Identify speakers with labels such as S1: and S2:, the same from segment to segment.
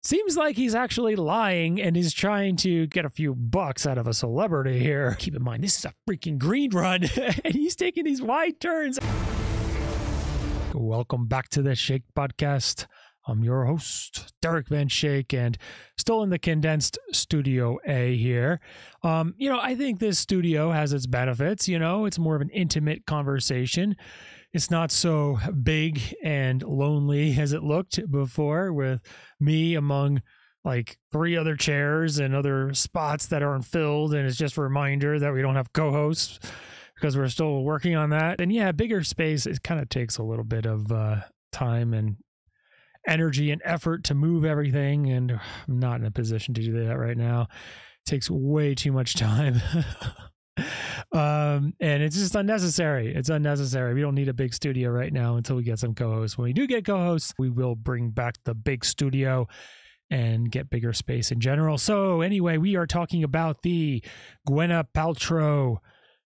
S1: Seems like he's actually lying and is trying to get a few bucks out of a celebrity here. Keep in mind, this is a freaking green run, and he's taking these wide turns. Welcome back to the Schaik podcast. I'm your host, Derek Van Schaik, and still in the condensed Studio A here. I think this studio has its benefits. It's more of an intimate conversation. It's not so big and lonely as it looked before, with me among like 3 other chairs and other spots that aren't filled. And it's just a reminder that we don't have co-hosts because we're still working on that. And yeah, bigger space, it kind of takes a little bit of time and energy and effort to move everything. And I'm not in a position to do that right now. It takes way too much time. And it's just unnecessary. It's unnecessary. We don't need a big studio right now until we get some co-hosts. When we do get co-hosts, we will bring back the big studio and get bigger space in general. So anyway, we are talking about the Gwyneth Paltrow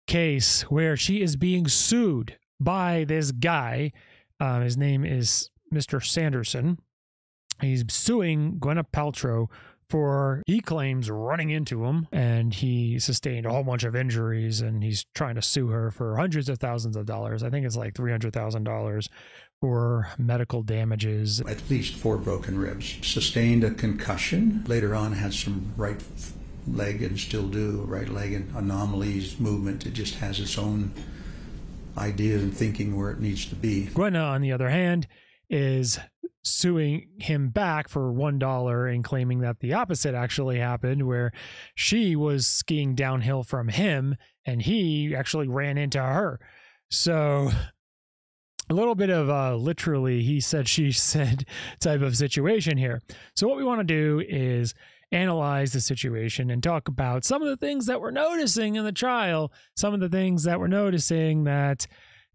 S1: case where she is being sued by this guy. His name is Mr. Sanderson. He's suing Gwyneth Paltrow for, he claims, running into him, and he sustained a whole bunch of injuries, and he's trying to sue her for hundreds of thousands of dollars. I think it's like $300,000 for medical damages.
S2: At least 4 broken ribs. Sustained a concussion. Later on had some right leg, and still do, right leg and anomalies, movement. It just has its own idea and thinking where it needs to be.
S1: Gwyneth, on the other hand, is suing him back for $1 and claiming that the opposite actually happened, where she was skiing downhill from him and he actually ran into her. So a little bit of literally he said, she said type of situation here. So what we want to do is analyze the situation and talk about some of the things that we're noticing in the trial, some of the things that we're noticing that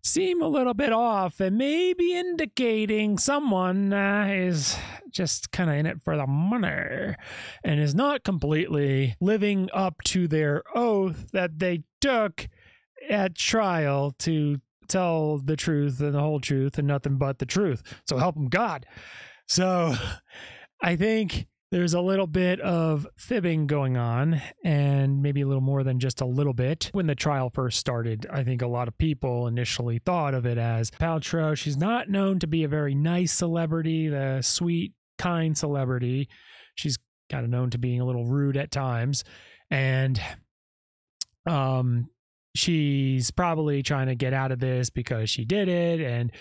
S1: seem a little bit off and maybe indicating someone is just kind of in it for the money and is not completely living up to their oath that they took at trial to tell the truth and the whole truth and nothing but the truth. So help them God. So I think there's a little bit of fibbing going on, and maybe a little more than just a little bit. When the trial first started, I think a lot of people initially thought of it as Paltrow. She's not known to be a very nice celebrity, the sweet, kind celebrity. She's kind of known to being a little rude at times. And she's probably trying to get out of this because she did it. And,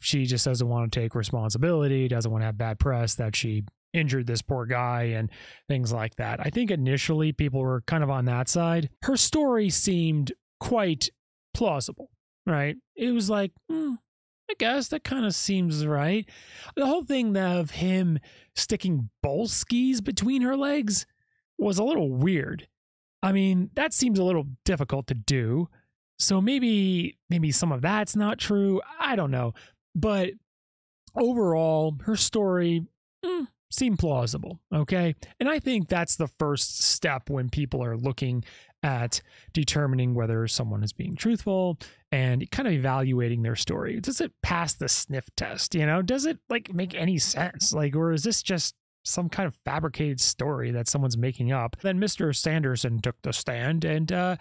S1: she just doesn't want to take responsibility, doesn't want to have bad press that she injured this poor guy and things like that. I think initially people were kind of on that side. Her story seemed quite plausible, right? It was like, I guess that kind of seems right. The whole thing of him sticking bowl skis between her legs was a little weird. I mean, that seems a little difficult to do. So maybe some of that's not true. I don't know. But overall, her story seem plausible, okay? And I think that's the first step when people are looking at determining whether someone is being truthful and kind of evaluating their story. Does it pass the sniff test? Does it like make any sense? Or is this just some kind of fabricated story that someone's making up? Then Mr. Sanderson took the stand, and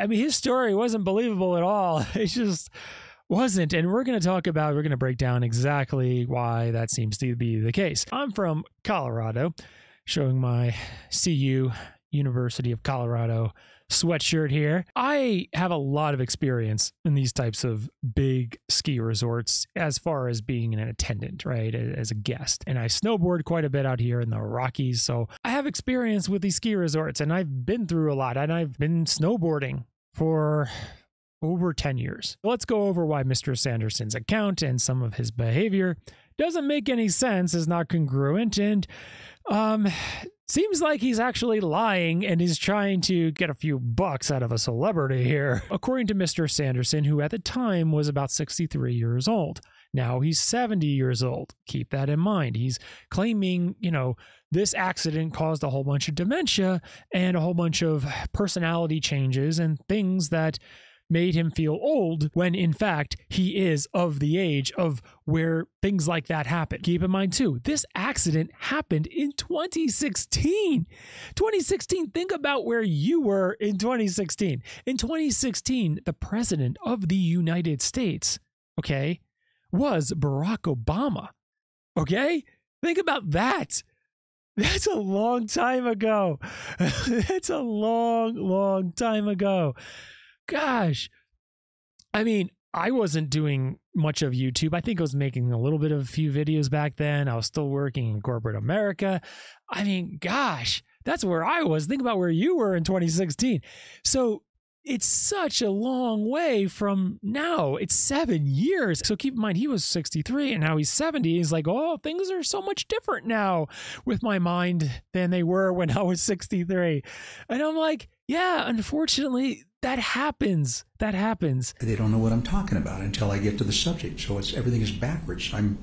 S1: his story wasn't believable at all. It just wasn't. And we're going to break down exactly why that seems to be the case. I'm from Colorado, showing my CU, University of Colorado sweatshirt here. I have a lot of experience in these types of big ski resorts as far as being an attendant, right, as a guest. And I snowboard quite a bit out here in the Rockies. So I have experience with these ski resorts, and I've been through a lot, and I've been snowboarding for over 10 years. Let's go over why Mr. Sanderson's account and some of his behavior doesn't make any sense, is not congruent, and seems like he's actually lying and is trying to get a few bucks out of a celebrity here. According to Mr. Sanderson, who at the time was about 63 years old. Now he's 70 years old. Keep that in mind. He's claiming, this accident caused a whole bunch of dementia and a whole bunch of personality changes and things that made him feel old when in fact he is of the age of where things like that happen. Keep in mind too, this accident happened in 2016. 2016, think about where you were in 2016. In 2016, the president of the United States, okay, was Barack Obama. Okay? Think about that. That's a long time ago. That's a long, long time ago. Gosh. I mean, I wasn't doing much of YouTube. I think I was making a little bit of a few videos back then. I was still working in corporate America. I mean, gosh, that's where I was. Think about where you were in 2016. So it's such a long way from now. It's 7 years. So keep in mind, he was 63 and now he's 70. He's like, oh, things are so much different now with my mind than they were when I was 63. And I'm like, yeah, unfortunately, that happens. That happens.
S2: They don't know what I'm talking about until I get to the subject. So everything is backwards. I'm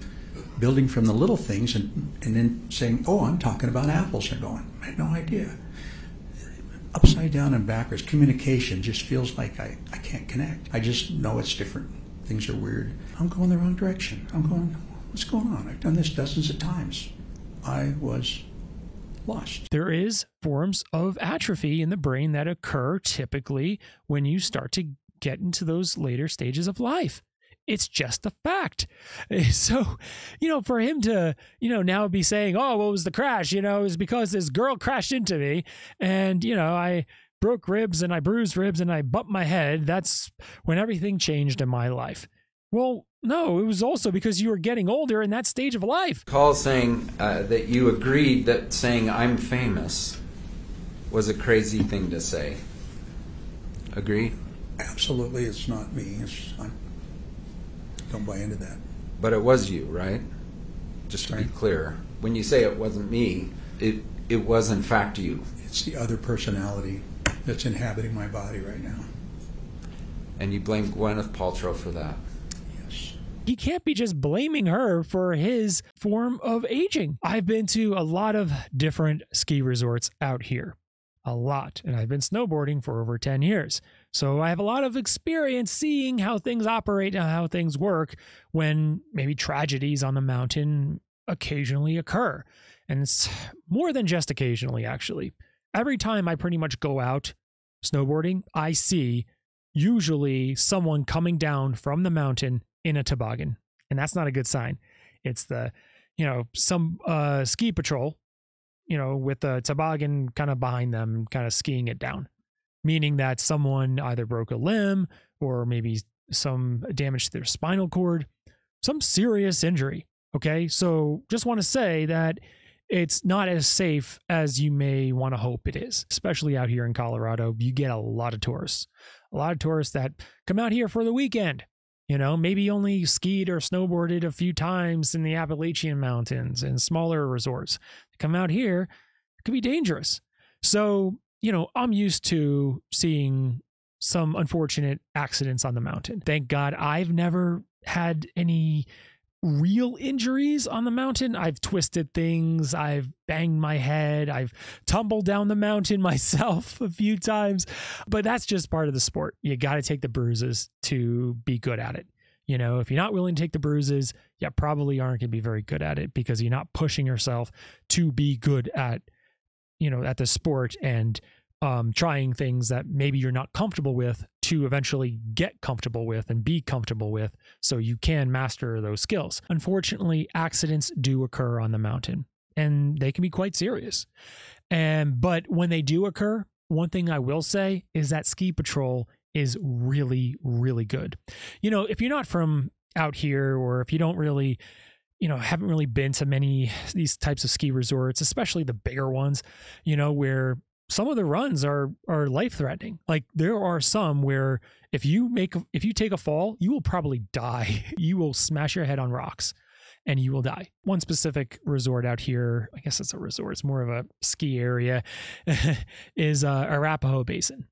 S2: building from the little things and then saying, oh, I'm talking about apples. They're going, I had no idea. Upside down and backwards. Communication just feels like I can't connect. I just know it's different. Things are weird. I'm going the wrong direction. I'm going, what's going on? I've done this dozens of times. I was lost.
S1: There is forms of atrophy in the brain that occur typically when you start to get into those later stages of life. It's just a fact. So, for him to, now be saying, oh, what was the crash? Is because this girl crashed into me and, I broke ribs and I bruised ribs and I bumped my head. That's when everything changed in my life. Well, no, it was also because you were getting older in that stage of life.
S3: Call saying that you agreed that saying I'm famous was a crazy thing to say. Agree?
S2: Absolutely, it's not me. Don't buy into that.
S3: But it was you, right? Just to be clear. When you say it wasn't me, it was in fact you.
S2: It's the other personality that's inhabiting my body right now.
S3: And you blame Gwyneth Paltrow for that.
S2: Yes.
S1: He can't be just blaming her for his form of aging. I've been to a lot of different ski resorts out here. A lot. And I've been snowboarding for over 10 years. So I have a lot of experience seeing how things operate and how things work when maybe tragedies on the mountain occasionally occur. And it's more than just occasionally, actually. Every time I pretty much go out snowboarding, I see usually someone coming down from the mountain in a toboggan. And that's not a good sign. It's the, some ski patrol, with the toboggan kind of behind them, kind of skiing it down. Meaning that someone either broke a limb or maybe some damage to their spinal cord, some serious injury. Okay, so just want to say that it's not as safe as you may want to hope it is, especially out here in Colorado. You get a lot of tourists that come out here for the weekend. Maybe only skied or snowboarded a few times in the Appalachian Mountains and smaller resorts. They come out here, it could be dangerous. So, I'm used to seeing some unfortunate accidents on the mountain. Thank God I've never had any real injuries on the mountain. I've twisted things. I've banged my head. I've tumbled down the mountain myself a few times, but that's just part of the sport. You got to take the bruises to be good at it. If you're not willing to take the bruises, you probably aren't going to be very good at it because you're not pushing yourself to be good at the sport and trying things that maybe you're not comfortable with to eventually get comfortable with and be comfortable with so you can master those skills. Unfortunately, accidents do occur on the mountain and they can be quite serious. But when they do occur, one thing I will say is that ski patrol is really, really good. If you're not from out here or if you don't really haven't really been to many these types of ski resorts, especially the bigger ones, where some of the runs are life-threatening. Like there are some where if you take a fall, you will probably die. You will smash your head on rocks and you will die. One specific resort out here, I guess it's a resort, it's more of a ski area, is Arapahoe Basin.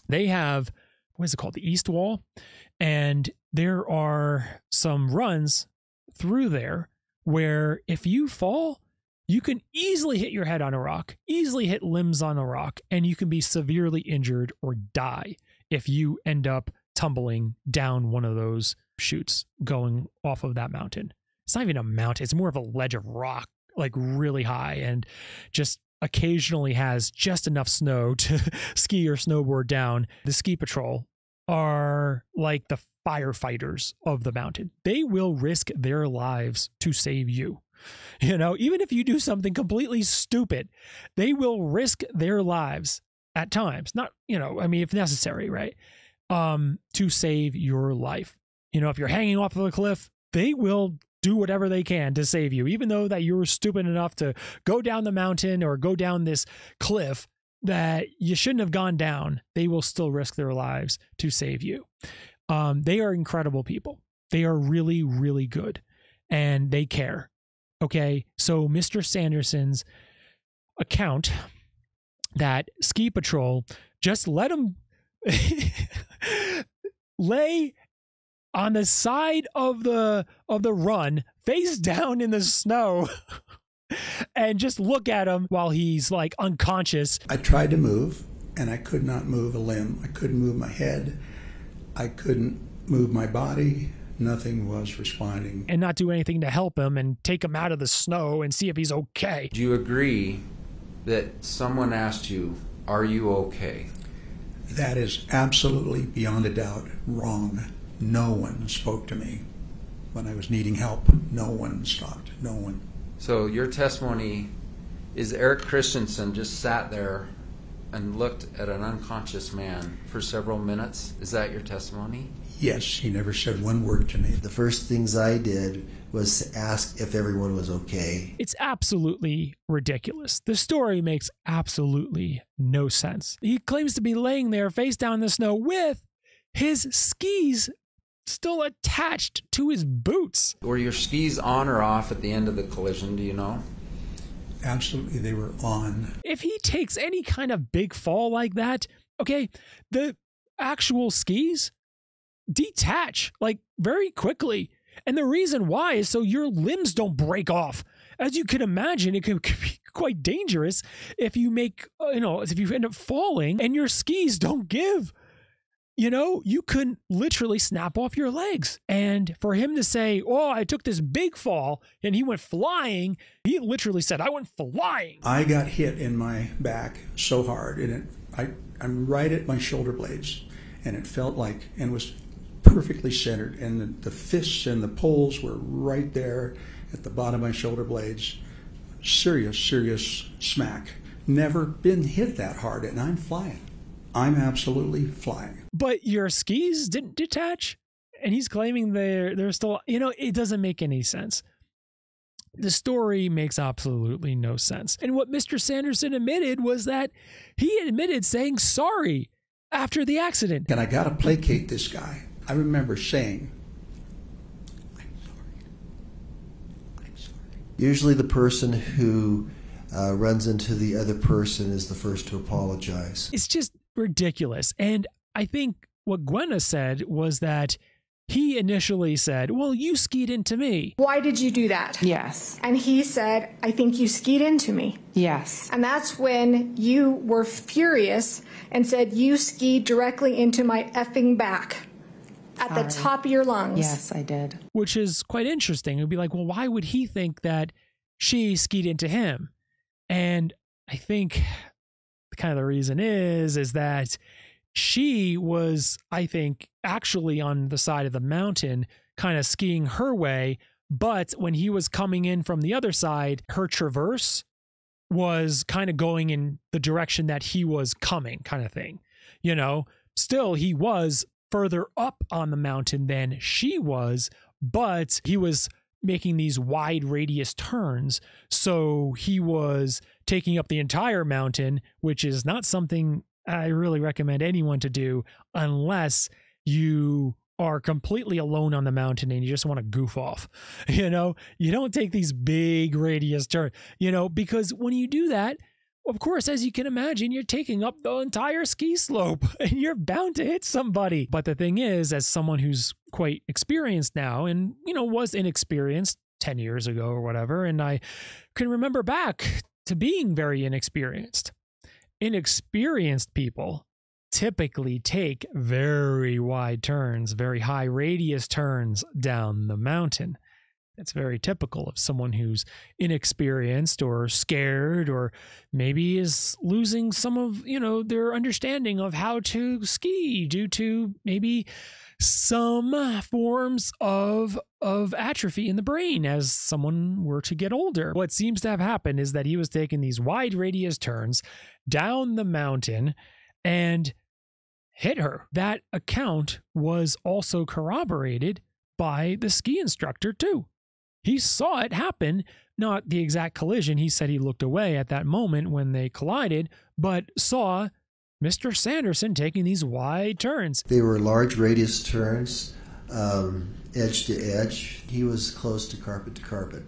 S1: They have, what is it called? The East Wall. And there are some runs through there where if you fall, you can easily hit your head on a rock, easily hit limbs on a rock, and you can be severely injured or die if you end up tumbling down one of those chutes going off of that mountain. It's not even a mountain. It's more of a ledge of rock, like really high, and just occasionally has just enough snow to ski or snowboard down. The ski patrol are like the firefighters of the mountain. They will risk their lives to save you. You know, even if you do something completely stupid, they will risk their lives at times. Not, you know, I mean, if necessary, right? To save your life. You know, if you're hanging off of a cliff, they will do whatever they can to save you, even though that you were stupid enough to go down the mountain or go down this cliff that you shouldn't have gone down. They will still risk their lives to save you. They are incredible people. They are really, really good, and they care. Okay, so Mr. Sanderson's account that ski patrol just let him lay on the side of the run, face down in the snow, and just look at him while he's like unconscious.
S2: I tried to move, and I could not move a limb. I couldn't move my head. I couldn't move my body. Nothing was responding.
S1: And not do anything to help him and take him out of the snow and see if he's okay.
S3: Do you agree that someone asked you, "Are you okay?"
S2: That is absolutely, beyond a doubt, wrong. No one spoke to me when I was needing help. No one stopped. No one.
S3: So your testimony is Eric Christensen just sat there and looked at an unconscious man for several minutes. Is that your testimony?
S2: Yes, he never said one word to me.
S4: The first things I did was to ask if everyone was okay.
S1: It's absolutely ridiculous. The story makes absolutely no sense. He claims to be laying there face down in the snow with his skis still attached to his boots.
S3: Were your skis on or off at the end of the collision, do you know?
S2: Absolutely, they were on.
S1: If he takes any kind of big fall like that, okay, the actual skis detach like very quickly. And the reason why is so your limbs don't break off. As you can imagine, it could be quite dangerous if you make, if you end up falling and your skis don't give. You know, you could literally snap off your legs. And for him to say, "Oh, I took this big fall and he went flying," he literally said, "I went flying."
S2: I got hit in my back so hard, and I'm right at my shoulder blades, and it felt like, and was perfectly centered, and the fists and the poles were right there at the bottom of my shoulder blades. Serious, serious smack. Never been hit that hard, and I'm flying. I'm absolutely flying.
S1: But your skis didn't detach, and he's claiming they're still, it doesn't make any sense. The story makes absolutely no sense. And what Mr. Sanderson admitted was that he admitted saying sorry after the accident.
S2: And I got to placate this guy. I remember saying, "I'm sorry. I'm sorry."
S4: Usually the person who runs into the other person is the first to apologize.
S1: It's just ridiculous. And I think what Gwyneth said was that he initially said, "Well, you skied into me.
S5: Why did you do that?"
S6: Yes.
S5: And he said, "I think you skied into me."
S6: Yes.
S5: And that's when you were furious and said, "You skied directly into my effing back." At the top of your lungs.
S6: Yes, I did.
S1: Which is quite interesting. It would be like, well, why would he think that she skied into him? And I think kind of the reason is that she was, I think, actually on the side of the mountain, kind of skiing her way. But when he was coming in from the other side, her traverse was kind of going in the direction that he was coming, kind of thing. Still, he was further up on the mountain than she was, but he was making these wide radius turns. So he was taking up the entire mountain, which is not something I really recommend anyone to do unless you are completely alone on the mountain and you just want to goof off. You don't take these big radius turns, because when you do that, of course, as you can imagine, you're taking up the entire ski slope and you're bound to hit somebody. But the thing is, as someone who's quite experienced now and, was inexperienced 10 years ago or whatever, and I can remember back to being very inexperienced. Inexperienced people typically take very wide turns, very high radius turns down the mountain. It's very typical of someone who's inexperienced or scared, or maybe is losing some of, their understanding of how to ski due to maybe some forms of atrophy in the brain as someone were to get older. What seems to have happened is that he was taking these wide radius turns down the mountain and hit her. That account was also corroborated by the ski instructor too. He saw it happen, not the exact collision. He said he looked away at that moment when they collided, but saw Mr. Sanderson taking these wide turns.
S4: They were large radius turns, edge to edge. He was close to carpet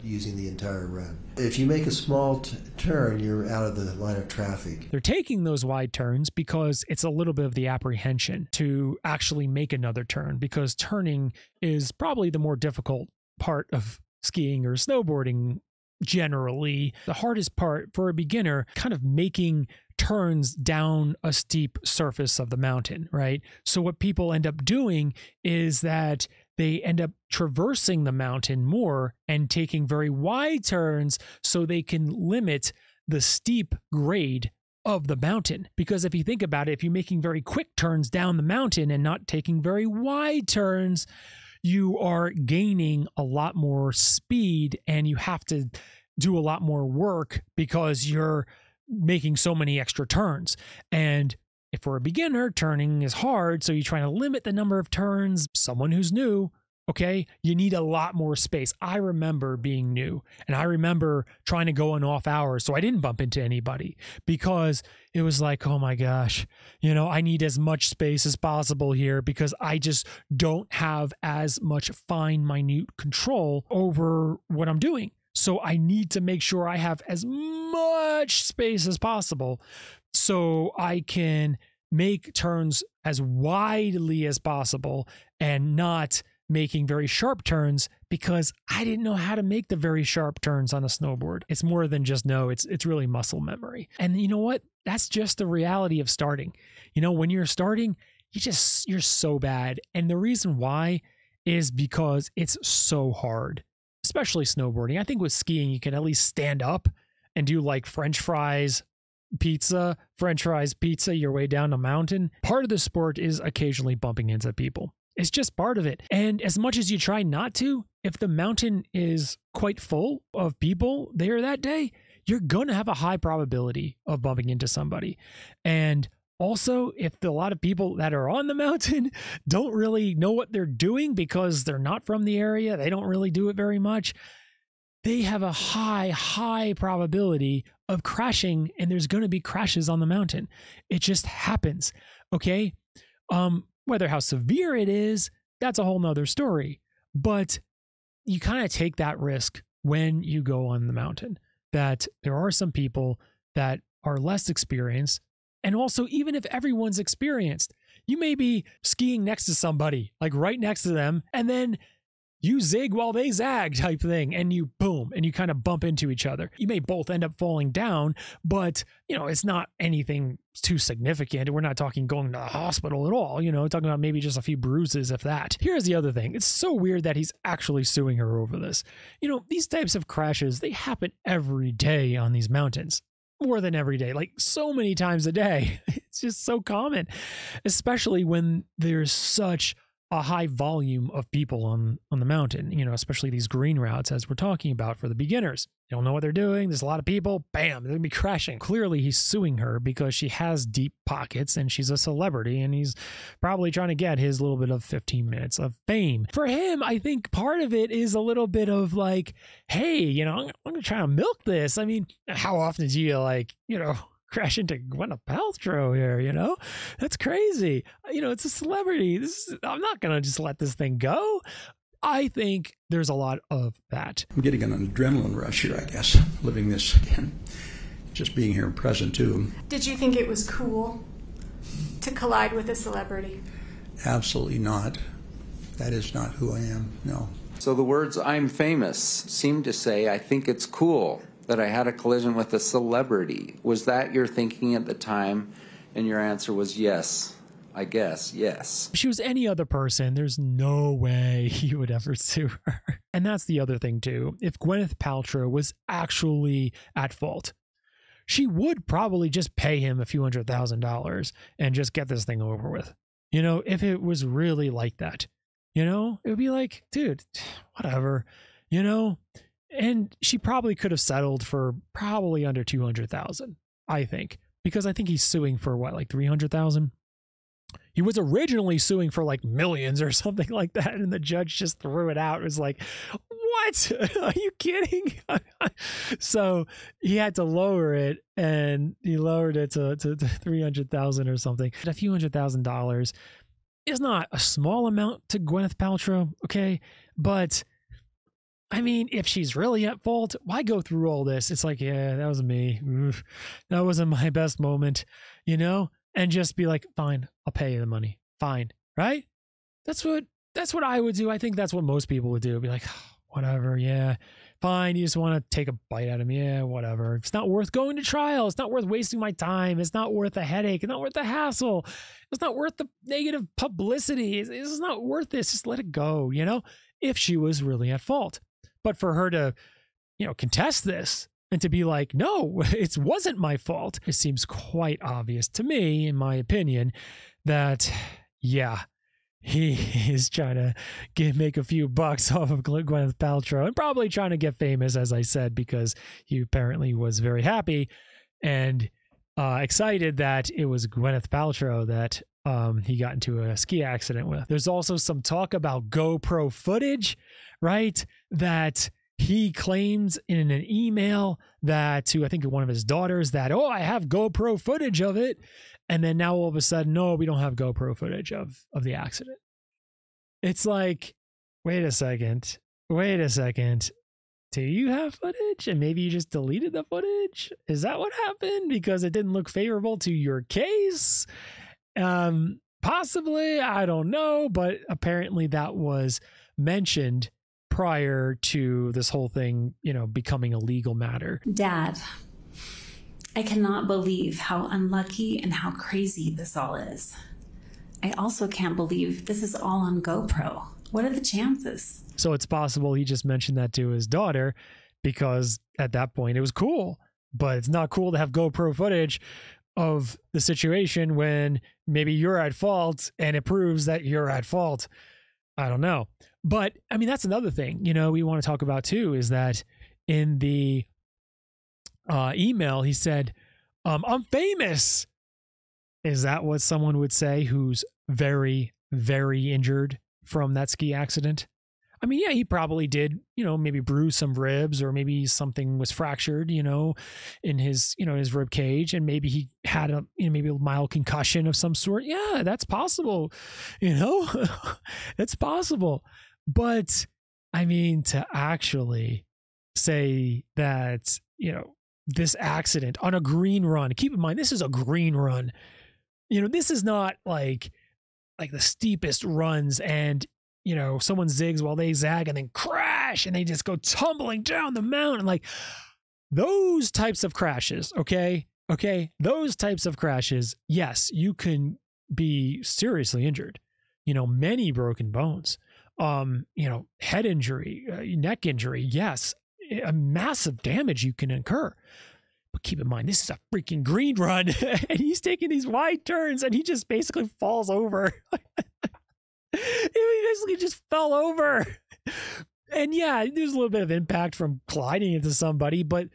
S4: using the entire run. If you make a small turn, you're out of the line of traffic.
S1: They're taking those wide turns because it's a little bit of the apprehension to actually make another turn, because turning is probably the more difficult part of skiing or snowboarding generally. The hardest part for a beginner, kind of making turns down a steep surface of the mountain, right? So what people end up doing is that they end up traversing the mountain more and taking very wide turns so they can limit the steep grade of the mountain. Because if you think about it, if you're making very quick turns down the mountain and not taking very wide turns, you are gaining a lot more speed and you have to do a lot more work because you're making so many extra turns. And if for a beginner, turning is hard, so you're trying to limit the number of turns. Someone who's new, okay, you need a lot more space. I remember being new, and I remember trying to go in off hours so I didn't bump into anybody, because it was like, oh my gosh, I need as much space as possible here because I just don't have as much fine, minute control over what I'm doing. So I need to make sure I have as much space as possible so I can make turns as widely as possible and not making very sharp turns, because I didn't know how to make the very sharp turns on a snowboard. It's more than just it's really muscle memory. And you know what? That's just the reality of starting. When you're starting, you're so bad. And the reason why is because it's so hard, especially snowboarding. I think with skiing, you can at least stand up and do like French fries, pizza your way down a mountain. Part of the sport is occasionally bumping into people. It's just part of it. And as much as you try not to, if the mountain is quite full of people there that day, you're going to have a high probability of bumping into somebody. And also, if a lot of people that are on the mountain don't really know what they're doing because they're not from the area, they don't really do it very much, they have a high probability of crashing, and there's going to be crashes on the mountain. It just happens, okay? Whether how severe it is, that's a whole nother story. But you kind of take that risk when you go on the mountain, that there are some people that are less experienced. And also, even if everyone's experienced, you may be skiing next to somebody, like right next to them, and then you zig while they zag type thing, and you boom, and you kind of bump into each other. You may both end up falling down, but it's not anything too significant. We're not talking going to the hospital at all, talking about maybe just a few bruises, if that. Here's the other thing. It's so weird that he's actually suing her over this. These types of crashes, they happen every day on these mountains. More than every day, like so many times a day. It's just so common, especially when there's such a high volume of people on the mountain, especially these green routes, as we're talking about for the beginners. They don't know what they're doing. There's a lot of people. Bam, they're going to be crashing. Clearly, he's suing her because she has deep pockets and she's a celebrity, and he's probably trying to get his little bit of 15 minutes of fame. For him, I think part of it is a little bit of like, hey, I'm going to try to milk this. I mean, how often do you crash into Gwyneth Paltrow here, That's crazy. It's a celebrity. I'm not going to just let this thing go. I think there's a lot of that.
S2: I'm getting an adrenaline rush here, I guess, living this again. Just being here and present, too.
S5: Did you think it was cool to collide with a celebrity?
S2: Absolutely not. That is not who I am, no.
S3: So the words "I'm famous" seem to say, I think it's cool that I had a collision with a celebrity. Was that your thinking at the time And your answer was yes. I guess, yes.
S1: If she was any other person, there's no way he would ever sue her. And that's the other thing too. If Gwyneth Paltrow was actually at fault, she would probably just pay him a few $100,000 and just get this thing over with. You know, if it was really like that, you know, it would be like, dude, whatever, you know, and she probably could have settled for probably under 200,000, I think, because I think he's suing for what, like 300,000. He was originally suing for like millions or something like that, and the judge just threw it out. It was like, what? Are you kidding? So he had to lower it, and he lowered it to 300,000 or something. A few $100,000 is not a small amount to Gwyneth Paltrow, okay? But I mean, if she's really at fault, why go through all this? It's like, yeah, that was me. Oof, that wasn't my best moment, you know? And just be like, fine, I'll pay you the money. Fine, right? That's what I would do. I think that's what most people would do. Be like, oh, whatever, yeah, fine. You just want to take a bite out of him, yeah, whatever. It's not worth going to trial. It's not worth wasting my time. It's not worth the headache. It's not worth the hassle. It's not worth the negative publicity. It's not worth this. Just let it go, you know, if she was really at fault. But for her to, you know, contest this and to be like, no, it wasn't my fault. It seems quite obvious to me, in my opinion, that, yeah, he is trying to make a few bucks off of Gwyneth Paltrow and probably trying to get famous, as I said, because he apparently was very happy and excited that it was Gwyneth Paltrow that he got into a ski accident with. There's also some talk about GoPro footage, right? That he claims in an email that to, I think, one of his daughters that, oh, I have GoPro footage of it. And then now all of a sudden, no, we don't have GoPro footage of the accident. It's like, wait a second. Do you have footage? And maybe you just deleted the footage? Is that what happened? Because it didn't look favorable to your case? Possibly, I don't know, but apparently that was mentioned prior to this whole thing, you know, becoming a legal matter.
S6: Dad, I cannot believe how unlucky and how crazy this all is. I also can't believe this is all on GoPro. What are the chances?
S1: So it's possible he just mentioned that to his daughter because at that point it was cool, but it's not cool to have GoPro footage of the situation when maybe you're at fault and it proves that you're at fault. I don't know. But I mean, that's another thing, you know, we want to talk about too, is that in the email, he said, I'm famous. Is that what someone would say who's very, very injured from that ski accident? I mean, yeah, he probably did, you know, maybe bruise some ribs or maybe something was fractured, you know, in his, you know, his rib cage. And maybe he had a, you know, maybe a mild concussion of some sort. Yeah, that's possible. You know, it's possible. But I mean, to actually say that, you know, this accident on a green run, keep in mind, this is a green run. You know, this is not like the steepest runs and, you know, someone zigs while they zag and then crash and they just go tumbling down the mountain. Like those types of crashes, okay? Those types of crashes, yes, you can be seriously injured. You know, many broken bones, you know, head injury, neck injury, yes, a massive damage you can incur. But keep in mind, this is a freaking green run and he's taking these wide turns and he just basically falls over. He basically just fell over. And yeah, there's a little bit of impact from colliding into somebody, but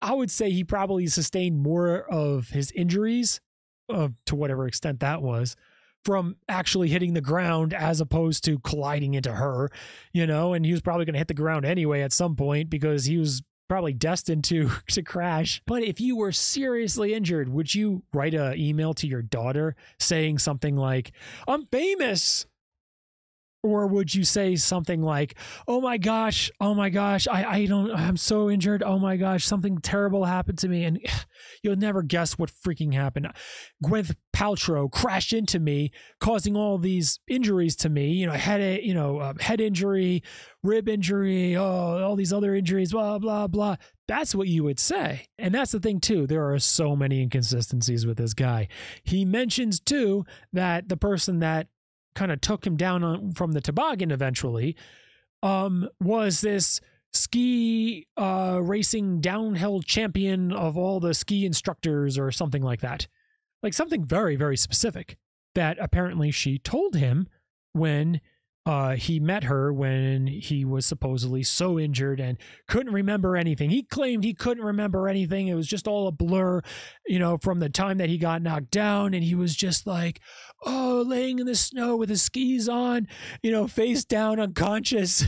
S1: I would say he probably sustained more of his injuries, to whatever extent that was, from actually hitting the ground as opposed to colliding into her, you know, and he was probably going to hit the ground anyway at some point because he was probably destined to crash. But if you were seriously injured, would you write an email to your daughter saying something like, I'm famous? Or would you say something like, oh my gosh, I'm so injured. Oh my gosh, something terrible happened to me. And you'll never guess what freaking happened. Gwyneth Paltrow crashed into me, causing all these injuries to me, head injury, rib injury, all these other injuries, blah, blah, blah. That's what you would say. And that's the thing too. There are so many inconsistencies with this guy. He mentions too that the person that kind of took him down from the toboggan eventually was this ski racing downhill champion of all the ski instructors or something like that. Like something very, very specific that apparently she told him when he met her, when he was supposedly so injured and couldn't remember anything. He claimed he couldn't remember anything. It was just all a blur, from the time that he got knocked down, and he was just like, laying in the snow with his skis on, face down, unconscious,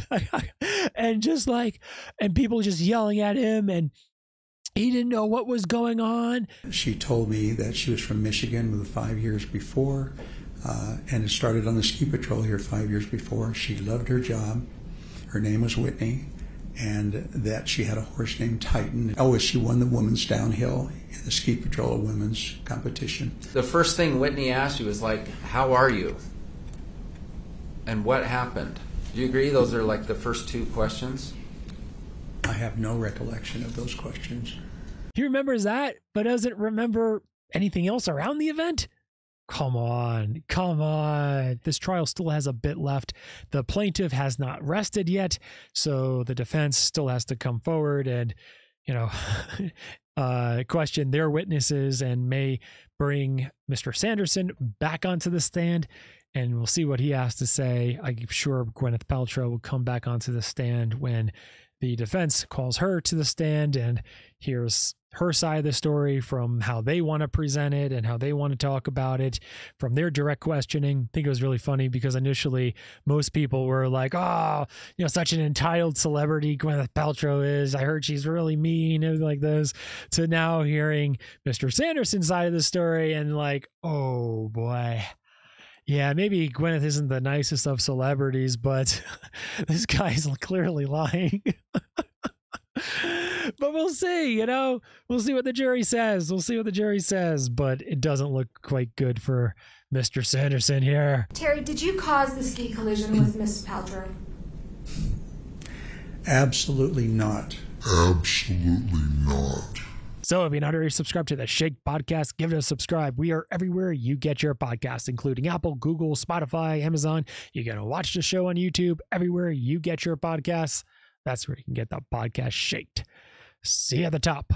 S1: and and people just yelling at him, and he didn't know what was going on.
S2: She told me that she was from Michigan, moved 5 years before, and had started on the ski patrol here 5 years before. She loved her job. Her name was Whitney, and that she had a horse named Titan. She won the women's downhill in the ski patrol women's competition.
S3: The first thing Whitney asked you was like, how are you? And what happened? Do you agree those are like the first two questions?
S2: I have no recollection of those questions.
S1: He remembers that, but doesn't remember anything else around the event? Come on. This trial still has a bit left. The plaintiff has not rested yet, so the defense still has to come forward and, question their witnesses and may bring Mr. Sanderson back onto the stand, and we'll see what he has to say. I'm sure Gwyneth Paltrow will come back onto the stand when the defense calls her to the stand and hears her side of the story from how they want to present it and how they want to talk about it from their direct questioning. I think it was really funny because initially most people were like, such an entitled celebrity Gwyneth Paltrow is. I heard she's really mean and like this. To now hearing Mr. Sanderson's side of the story and like, oh boy. Yeah, maybe Gwyneth isn't the nicest of celebrities, but this guy's clearly lying. But we'll see, we'll see what the jury says. But it doesn't look quite good for Mr. Sanderson here.
S5: Terry, did you cause the ski collision with Miss Paltrow?
S2: Absolutely not.
S1: So if you're not already subscribed to the Shake podcast, give it a subscribe. We are everywhere you get your podcasts, including Apple, Google, Spotify, Amazon. You got to watch the show on YouTube. Everywhere you get your podcasts, that's where you can get the podcast Shaked. See you at the top.